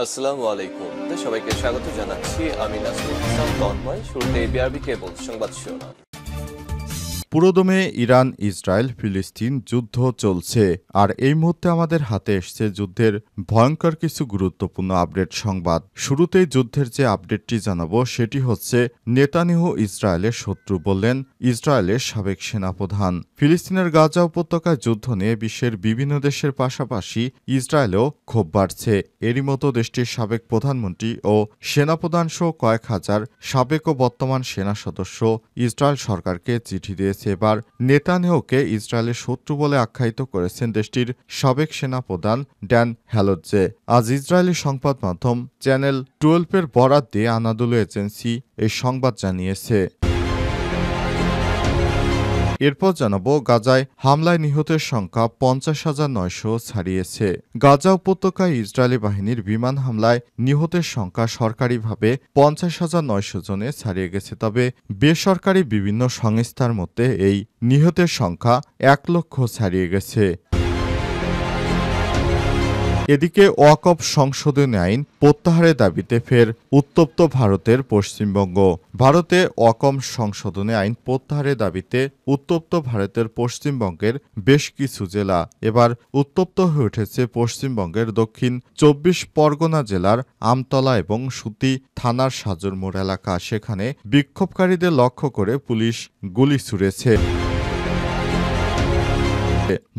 আসসালামু আলাইকুম। সবাইকে স্বাগত জানাচ্ছি। আমি নাসরুল ইসলাম তন্ময়। শুরুতে বিআরবি কেবল সংবাদ শিরোনাম। পুরোদমে ইরান ইসরায়েল ফিলিস্তিন যুদ্ধ চলছে, আর এই মুহূর্তে আমাদের হাতে এসছে যুদ্ধের ভয়ঙ্কর কিছু গুরুত্বপূর্ণ আপডেট সংবাদ। শুরুতেই যুদ্ধের যে আপডেটটি জানাবো সেটি হচ্ছে, নেতানিয়াহু ইসরায়েলের শত্রু বললেন ইসরায়েলের সাবেক সেনাপ্রধান। ফিলিস্তিনের গাজা উপত্যকায় যুদ্ধ নিয়ে বিশ্বের বিভিন্ন দেশের পাশাপাশি ইসরায়েলেও ক্ষোভ বাড়ছে। এরই মতো দেশটির সাবেক প্রধানমন্ত্রী ও সেনাপ্রধান সহ কয়েক হাজার সাবেক ও বর্তমান সেনা সদস্য ইসরায়েল সরকারকে চিঠি দিয়েছে। এবার নেতানিয়াহুকে ইসরায়েলের শত্রু বলে আখ্যায়িত করেছেন দেশটির সাবেক সেনাপ্রধান ড্যান হ্যালোৎজে। আজ ইসরায়েলি সংবাদ মাধ্যম চ্যানেল 12-এর বরাত দিয়ে আনাদোলু এজেন্সি এই সংবাদ জানিয়েছে। এরপর জানাবো, গাজায় হামলায় নিহতের সংখ্যা 50,900 ছাড়িয়েছে। গাজা উপত্যকায় ইসরায়েলি বাহিনীর বিমান হামলায় নিহতের সংখ্যা সরকারিভাবে 50,900 জনে ছাড়িয়ে গেছে। তবে বেসরকারি বিভিন্ন সংস্থার মধ্যে এই নিহতের সংখ্যা 1 লক্ষ ছাড়িয়ে গেছে। এদিকে ওয়াকফ সংশোধনী আইন প্রত্যাহারের দাবিতে ফের উত্তপ্ত ভারতের পশ্চিমবঙ্গ। ভারতে ওয়াকফ সংশোধনী আইন প্রত্যাহারের দাবিতে উত্তপ্ত ভারতের পশ্চিমবঙ্গের বেশ কিছু জেলা। এবার উত্তপ্ত হয়ে উঠেছে পশ্চিমবঙ্গের দক্ষিণ 24 পরগনা জেলার আমতলা এবং সুতি থানার সাজর মোড় এলাকা। সেখানে বিক্ষোভকারীদের লক্ষ্য করে পুলিশ গুলি ছুড়েছে।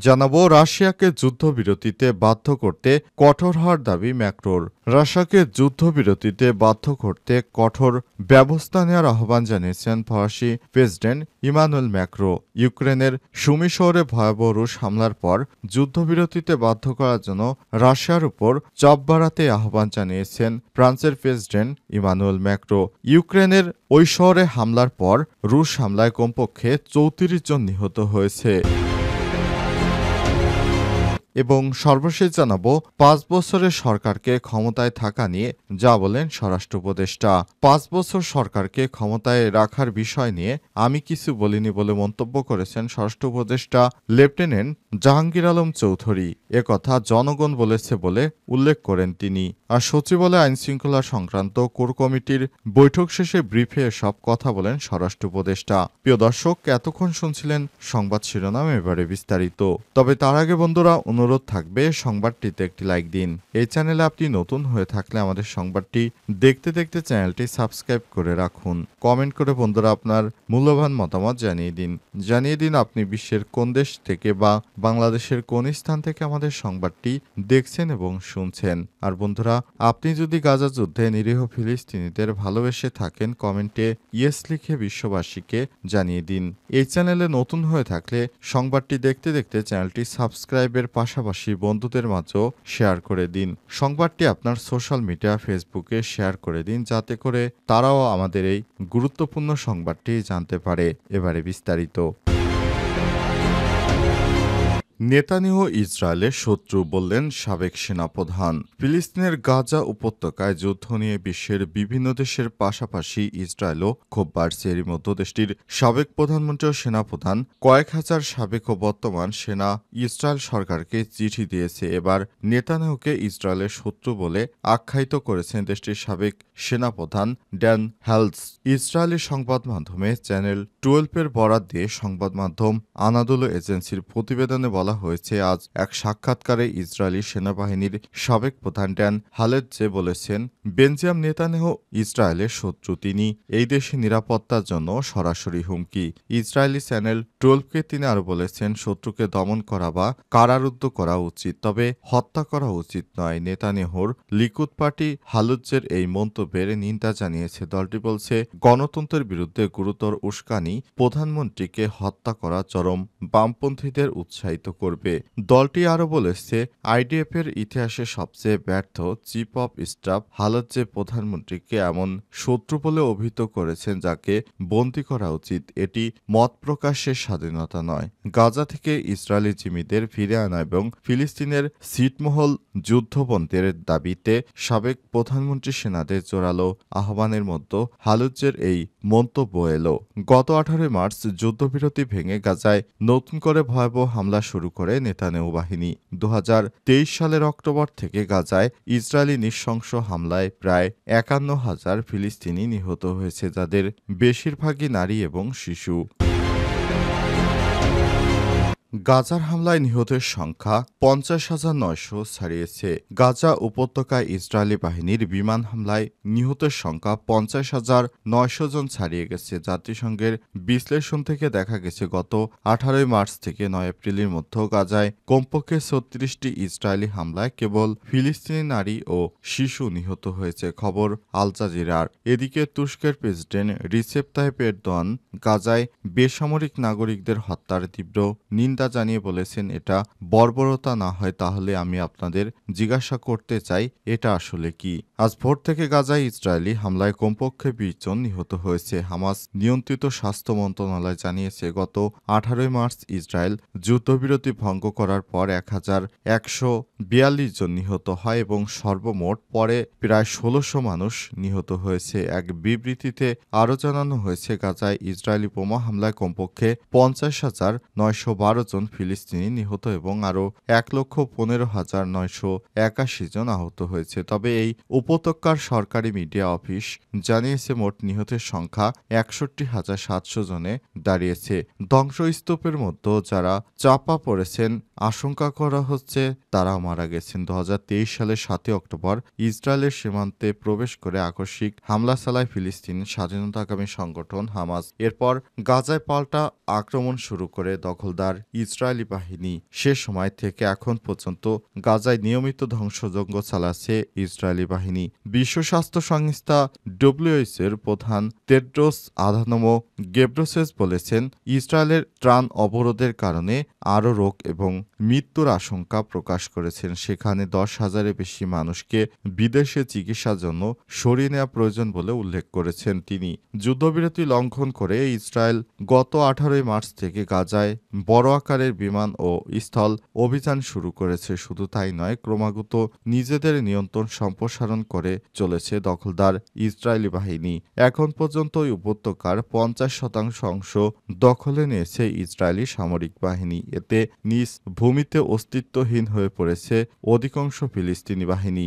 জানাবো, রাশিয়াকে যুদ্ধবিরতিতে বাধ্য করতে কঠোর হওয়ার দাবি ম্যাক্রোর। রাশিয়াকে যুদ্ধবিরতিতে বাধ্য করতে কঠোর ব্যবস্থা নেওয়ার আহ্বান জানিয়েছেন ফরাসি প্রেসিডেন্ট ইমানুয়েল ম্যাক্রো। ইউক্রেনের সুমি শহরে ভয়াবহ রুশ হামলার পর যুদ্ধবিরতিতে বাধ্য করার জন্য রাশিয়ার উপর চাপ বাড়াতে আহ্বান জানিয়েছেন ফ্রান্সের প্রেসিডেন্ট ইমানুয়েল ম্যাক্রো। ইউক্রেনের ওই শহরে হামলার পর রুশ হামলায় কমপক্ষে 34 জন নিহত হয়েছে। এবং সর্বশেষ জানাবো, 5 বছরের সরকারকে ক্ষমতায় থাকা নিয়ে যা বলেন স্বরাষ্ট্র উপদেষ্টা। 5 বছর সরকারকে ক্ষমতায় রাখার বিষয় নিয়ে আমি কিছু বলিনি বলে মন্তব্য করেছেন স্বরাষ্ট্র উপদেষ্টা লেফটেন্যান্ট জাহাঙ্গীর আলম চৌধুরী। একথা জনগণ বলেছে বলে উল্লেখ করেন তিনি। আর সচিবালয় আইনশৃঙ্খলা সংক্রান্ত কোর কমিটির বৈঠক শেষে ব্রিফে এসব কথা বলেন স্বরাষ্ট্র উপদেষ্টা। প্রিয় দর্শক, এতক্ষণ শুনছিলেন সংবাদ শিরোনাম, এবারে বিস্তারিত। তবে তার আগে বন্ধুরা, অনুরোধ থাকবে সংবাদটিতে একটি লাইক দিন। এই চ্যানেলে আপনি নতুন হয়ে থাকলে আমাদের সংবাদটি দেখতে দেখতে চ্যানেলটি সাবস্ক্রাইব করে রাখুন। কমেন্ট করে বন্ধুরা আপনার মূল্যবান মতামত জানিয়ে দিন আপনি বিশ্বের কোন দেশ থেকে বা বাংলাদেশের কোন স্থান থেকে আমাদের সংবাদটি দেখছেন এবং শুনছেন। আর বন্ধুরা, আপনি যদি গাজা যুদ্ধে নিরীহ ফিলিস্তিনিদের ভালোবেসে থাকেন, কমেন্টে ইয়েস লিখে বিশ্ববাসীকে জানিয়ে দিন। এই চ্যানেলে নতুন হয়ে থাকলে সংবাদটি দেখতে দেখতে চ্যানেলটি সাবস্ক্রাইবের পাশাপাশি বন্ধুদের মাঝেও শেয়ার করে দিন। সংবাদটি আপনার সোশ্যাল মিডিয়া ফেসবুকে শেয়ার করে দিন, যাতে করে তারাও আমাদের এই গুরুত্বপূর্ণ সংবাদটি জানতে পারে। এবারে বিস্তারিত। নেতানিয়াহু ইসরায়েলের শত্রু বললেন সাবেক সেনাপ্রধান। ফিলিস্তিনের গাজা উপত্যকায় যুদ্ধ নিয়ে বিশ্বের বিভিন্ন দেশের পাশাপাশি ইসরায়েলও ক্ষোভ বাড়ছে। এরই মধ্যে দেশটির সাবেক প্রধানমন্ত্রী ও সেনাপ্রধান কয়েক হাজার সাবেক ও বর্তমান সেনা ইসরায়েল সরকারকে চিঠি দিয়েছে। এবার নেতানিয়াহুকে ইসরায়েলের শত্রু বলে আখ্যায়িত করেছেন দেশটির সাবেক সেনাপ্রধান ড্যান হ্যালৎজ। ইসরায়েলি সংবাদ মাধ্যমে চ্যানেল 12-এর বরাত দিয়ে সংবাদ মাধ্যম আনাদোলু এজেন্সির প্রতিবেদনে বলা হয়েছে, আজ এক সাক্ষাৎকারে ইসরায়েলি সেনাবাহিনীর সাবেক প্রধান ড্যান হ্যালৎজে বলেছেন, বেনজামিন নেতানিয়াহু ইসরায়েলের শত্রু। তিনি এই দেশের নিরাপত্তার জন্য সরাসরি হুমকি। ইসরায়েলি চ্যানেল 12-কে তিনি আরও বলেছেন, শত্রুকে দমন করা বা কারারুদ্ধ করা উচিত, তবে হত্যা করা উচিত নয়। নেতানিয়াহুর লিকুদ পার্টি হ্যালৎজের এই মন্তব্যের নিন্দা জানিয়েছে। দলটি বলছে, গণতন্ত্রের বিরুদ্ধে গুরুতর উস্কানি প্রধানমন্ত্রীকে হত্যা করা চরম বামপন্থীদের উৎসাহিত করবে। দলটি আরও বলেছে, আইডিএফ এর ইতিহাসে সবচেয়ে ব্যর্থ চিফ অব স্টাফ হ্যালৎজে প্রধানমন্ত্রীকে এমন শত্রু বলে অভিহিত করেছেন যাকে বন্দী করা উচিত। এটি মত প্রকাশের স্বাধীনতা নয়। গাজা থেকে ইসরায়েলি জিম্মিদের ফিরে আনা এবং ফিলিস্তিনের ছিটমহল যুদ্ধবন্ধের দাবিতে সাবেক প্রধানমন্ত্রী সেনাদের জোরালো আহ্বানের মধ্যে হ্যালৎজের এই মন্তব্য এলো। গত 18 মার্চ যুদ্ধবিরতি ভেঙে গাজায় নতুন করে ভয়াবহ হামলা শুরু শুরু করে নেতানিয়াহু বাহিনী। 2023 সালের অক্টোবর থেকে গাজায় ইসরায়েলি নৃশংস হামলায় প্রায় 51,000 ফিলিস্তিনি নিহত হয়েছে, যাদের বেশিরভাগই নারী এবং শিশু। গাজার হামলায় নিহতের সংখ্যা 50,900 ছাড়িয়েছে। গাজা উপত্যকায় ইসরায়েলি বাহিনীর বিমান হামলায় নিহতের সংখ্যা 50,900 জন ছাড়িয়ে গেছে। জাতিসংঘের বিশ্লেষণ থেকে দেখা গেছে গত 18 মার্চ থেকে 9 এপ্রিলের মধ্যে গাজায় কমপক্ষে 36টি ইসরায়েলি হামলায় কেবল ফিলিস্তিনি নারী ও শিশু নিহত হয়েছে, খবর আল জাজিরার। এদিকে তুরস্কের প্রেসিডেন্ট রিসেপ তাইয়েপ এরদোয়ান গাজায় বেসামরিক নাগরিকদের হত্যার তীব্র নিন্দা জানিয়ে বলেছেন, এটা বর্বরতা না হয় তাহলে আমি আপনাদের জিজ্ঞাসা করতে চাই এটা আসলে কি। আজ ভোর থেকে গাজায় ইসরায়েলি হামলায় কমপক্ষে 20 জন নিহত হয়েছে। হামাস নিয়ন্ত্রিত স্বাস্থ্য মন্ত্রণালয় জানিয়েছে, গত 18 মার্চ ইসরায়েল যুদ্ধবিরতি ভঙ্গ করার পর 1,142 জন নিহত হয় এবং সর্বমোট পরে প্রায় 1600 মানুষ নিহত হয়েছে। এক বিবৃতিতে আরও জানানো হয়েছে, গাজায় ইসরায়েলি বোমা হামলায় কমপক্ষে 50,912 জন ফিলিস্তিনি নিহত এবং আরও 1,15,981 জন আহত হয়েছে। তবে এই উপত্যকার সরকারি মিডিয়া অফিস জানিয়েছে মোট নিহতের সংখ্যা 61,700 জনে দাঁড়িয়েছে। ধ্বংসস্তূপের মধ্যে যারা চাপা পড়েছেন আশঙ্কা করা হচ্ছে তারা মারা গেছেন। 2023 সালের 7 অক্টোবর ইসরায়েলের সীমান্তে প্রবেশ করে আকস্মিক হামলা চালায় ফিলিস্তিন স্বাধীনতাকামী সংগঠন হামাস। এরপর গাজায় পাল্টা আক্রমণ শুরু করে দখলদার ইসরায়েলি বাহিনী। সে সময় থেকে এখন পর্যন্ত গাজায় নিয়মিত ধ্বংসযজ্ঞ চালাচ্ছে ইসরায়েলি বাহিনী। বিশ্ব স্বাস্থ্য সংস্থা WHO এর প্রধান টেড্রোস আধানম গেব্রেসাস বলেছেন, ইসরায়েলের ত্রাণ অবরোধের কারণে আরও রোগ এবং মৃত্যুর আশঙ্কা প্রকাশ করেছেন। সেখানে 10,000-এর বেশি মানুষকে বিদেশে চিকিৎসার জন্য সরিয়ে নেওয়া প্রয়োজন বলে উল্লেখ করেছেন তিনি। যুদ্ধবিরতি লঙ্ঘন করে ইসরায়েল গত 18 মার্চ থেকে গাজায় বড় আকারের বিমান ও স্থল অভিযান শুরু করেছে। শুধু তাই নয়, ক্রমাগত নিজেদের নিয়ন্ত্রণ সম্প্রসারণ করে চলেছে দখলদার ইসরায়েলি বাহিনী। এখন পর্যন্ত ওই উপত্যকার 50% অংশ দখলে নিয়েছে ইসরায়েলি সামরিক বাহিনী। এতে নিজ ভূমিতে অস্তিত্বহীন হয়ে পড়েছে অধিকাংশ ফিলিস্তিনি বাহিনী।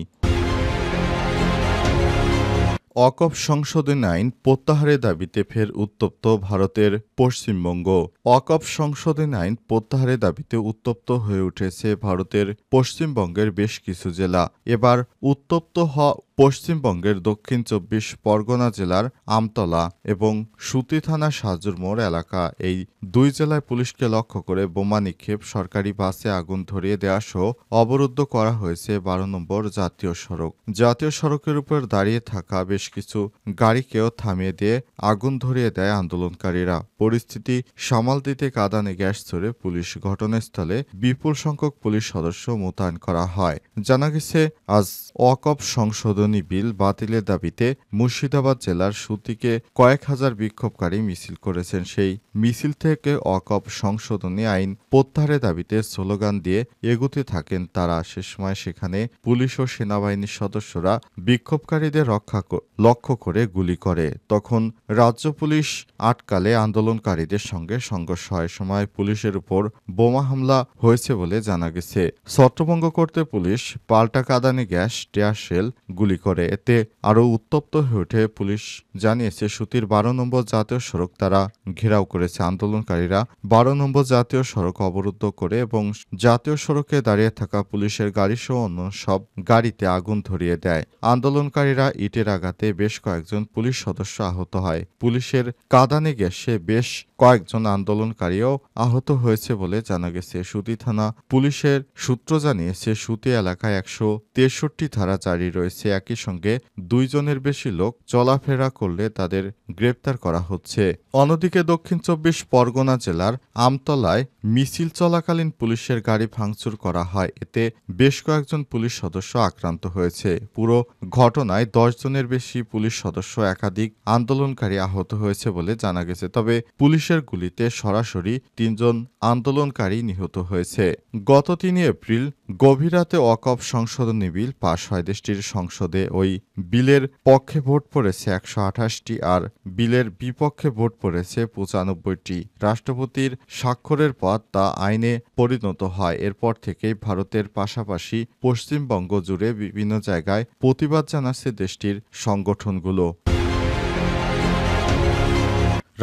ওয়াকফ সংশোধনী আইন প্রত্যাহারের দাবিতে ফের উত্তপ্ত ভারতের পশ্চিমবঙ্গ। ওয়াকফ সংশোধনী আইন প্রত্যাহারের দাবিতে উত্তপ্ত হয়ে উঠেছে ভারতের পশ্চিমবঙ্গের বেশ কিছু জেলা। এবার উত্তপ্ত হওয়া পশ্চিমবঙ্গের দক্ষিণ 24 পরগনা জেলার আমতলা এবং সুতি থানার সাজুর মোড় এলাকা। এই দুই জেলায় পুলিশকে লক্ষ্য করে বোমা নিক্ষেপ, সরকারি বাসে আগুন ধরিয়ে দেওয়া সহ অবরুদ্ধ করা হয়েছে 12 নম্বর জাতীয় সড়ক। জাতীয় সড়কের উপর দাঁড়িয়ে থাকা বেশ কিছু গাড়িকেও থামিয়ে দিয়ে আগুন ধরিয়ে দেয় আন্দোলনকারীরা। পরিস্থিতি সামাল দিতে কাঁদানে গ্যাস ছড়ে পুলিশ। ঘটনাস্থলে বিপুল সংখ্যক পুলিশ সদস্য মোতায়েন করা হয়। জানা গেছে, আজ ওয়াকফ সংশোধনী বিল বাতিলের দাবিতে মুর্শিদাবাদ জেলার সুতিকে কয়েক হাজার বিক্ষোভকারী মিছিল করেছেন। সেই মিছিল থেকে ওয়াকফ সংশোধনী আইন প্রত্যাহারের দাবিতে স্লোগান দিয়ে এগুতে থাকেন তারা। সে সময় সেখানে পুলিশ ও সেনাবাহিনীর সদস্যরা বিক্ষোভকারীদের লক্ষ্য করে গুলি করে। তখন রাজ্য পুলিশ আটকালে আন্দোলনকারীদের সঙ্গে সংঘর্ষ হয়। সময় পুলিশের উপর বোমা হামলা হয়েছে বলে জানা গেছে। ছত্রভঙ্গ করতে পুলিশ পাল্টা কাঁদানে গ্যাস, টিয়ার শেল গুলি করে। এতে আরও উত্তপ্ত হয়ে ওঠে পুলিশ। জানিয়েছে, সুতির 12 নম্বর জাতীয় সড়ক তারা ঘেরাও করেছে। আন্দোলনকারীরা 12 নম্বর জাতীয় সড়ক অবরুদ্ধ করে এবং জাতীয় সড়কে দাঁড়িয়ে থাকা পুলিশের গাড়িসহ অন্য সব গাড়িতে আগুন ধরিয়ে দেয়। আন্দোলনকারীরা ইটের আঘাতে বেশ কয়েকজন পুলিশ সদস্য আহত হয়। পুলিশের কাঁদানে গ্যাসে বেশ কয়েকজন আন্দোলনকারীও আহত হয়েছে বলে জানা গেছে। সুতি থানা পুলিশের সূত্র জানিয়েছে, সুতি এলাকায় 163 ধারা জারি রয়েছে। একই সঙ্গে 2 জনের বেশি লোক চলাফেরা করলে তাদের গ্রেপ্তার করা হচ্ছে। অন্যদিকে দক্ষিণ 24 পরগনা জেলার আমতলায় মিছিল চলাকালীন পুলিশের গাড়ি ভাঙচুর করা হয়। এতে বেশ কয়েকজন পুলিশ সদস্য আক্রান্ত হয়েছে। পুরো ঘটনায় 10 জনের বেশি পুলিশ সদস্য, একাধিক আন্দোলনকারী আহত হয়েছে বলে জানা গেছে। তবে পুলিশের গুলিতে সরাসরি 3 জন আন্দোলনকারী নিহত হয়েছে। গত 3 এপ্রিল গভীর রাতে ওয়াকফ সংশোধনী বিল পাশ হয় দেশটির সংসদে। সংসদে ওই বিলের পক্ষে ভোট পড়েছে 128টি আর বিলের বিপক্ষে ভোট পড়েছে 95টি। রাষ্ট্রপতির স্বাক্ষরের পর তা আইনে পরিণত হয়। এরপর থেকেই ভারতের পাশাপাশি পশ্চিমবঙ্গ জুড়ে বিভিন্ন জায়গায় প্রতিবাদ জানাচ্ছে দেশটির সংগঠনগুলো।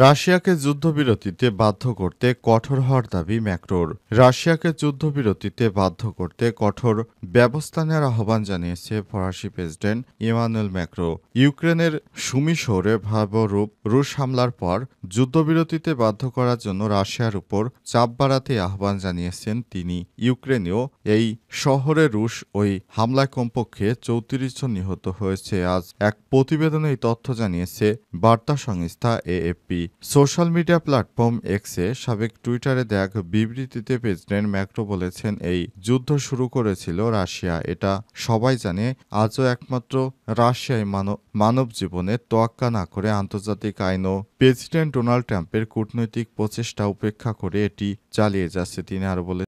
রাশিয়াকে যুদ্ধবিরতিতে বাধ্য করতে কঠোর হওয়ার দাবি ম্যাক্রোর। রাশিয়াকে যুদ্ধবিরতিতে বাধ্য করতে কঠোর ব্যবস্থা নেওয়ার আহ্বান জানিয়েছে ফরাসি প্রেসিডেন্ট ইমানুয়েল ম্যাক্রো। ইউক্রেনের সুমি শহরে ভয়াবহ রুশ হামলার পর যুদ্ধবিরতিতে বাধ্য করার জন্য রাশিয়ার উপর চাপ বাড়াতে আহ্বান জানিয়েছেন তিনি। ইউক্রেনীয় এই শহরে রুশ ওই হামলায় কমপক্ষে 34 জন নিহত হয়েছে। আজ এক প্রতিবেদনে এই তথ্য জানিয়েছে বার্তা সংস্থা এএফপি। সোশ্যাল মিডিয়া প্ল্যাটফর্ম এক্সে সাবেক টুইটারে দেয়া এক বিবৃতিতে প্রেসিডেন্ট ম্যাক্রো বলেছেন, এই যুদ্ধ শুরু করেছিল রাশিয়া, এটা সবাই জানে। আজও একমাত্র রাশিয়ায় মানব জীবনের তোয়াক্কা না করে আন্তর্জাতিক আইন ও প্রেসিডেন্ট ডোনাল্ড ট্রাম্পের কূটনৈতিক প্রচেষ্টা উপেক্ষা করে এটি চালিয়ে যাচ্ছে। তিনি আরো বলে